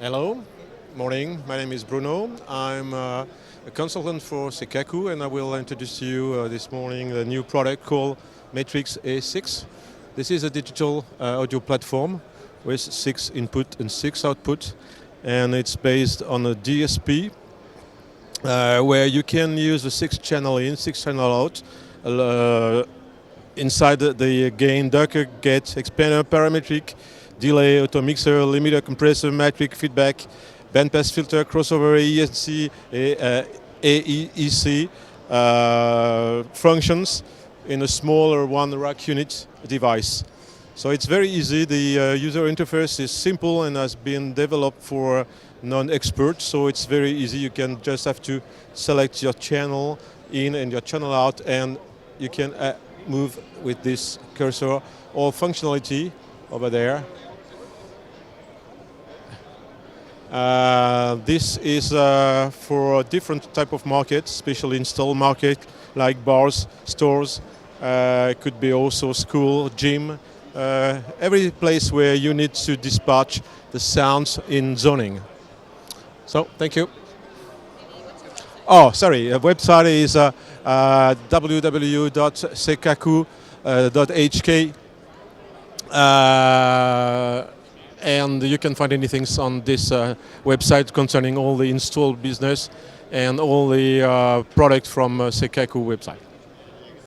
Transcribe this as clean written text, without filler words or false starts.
Hello, morning. My name is Bruno. I'm a consultant for Seikaku, and I will introduce to you this morning a new product called Matrix A6. This is a digital audio platform with 6 input and 6 output, and it's based on a DSP where you can use a 6-channel in, 6-channel out. Inside the gain, Docker, get, expander, parametric, delay, auto mixer, limiter, compressor, matrix, feedback, bandpass filter, crossover, ESC, AEC functions in a smaller one rack unit device. So it's very easy. The user interface is simple and has been developed for non-experts. So it's very easy. You can just have to select your channel in and your channel out, and you can move with this cursor all functionality over there. This is for a different type of market, especially install market like bars, stores, could be also school, gym, every place where you need to dispatch the sounds in zoning. So, thank you. Oh, sorry, the website is www.seikaku.hk. And you can find anything on this website concerning all the install business and all the products from Seikaku website.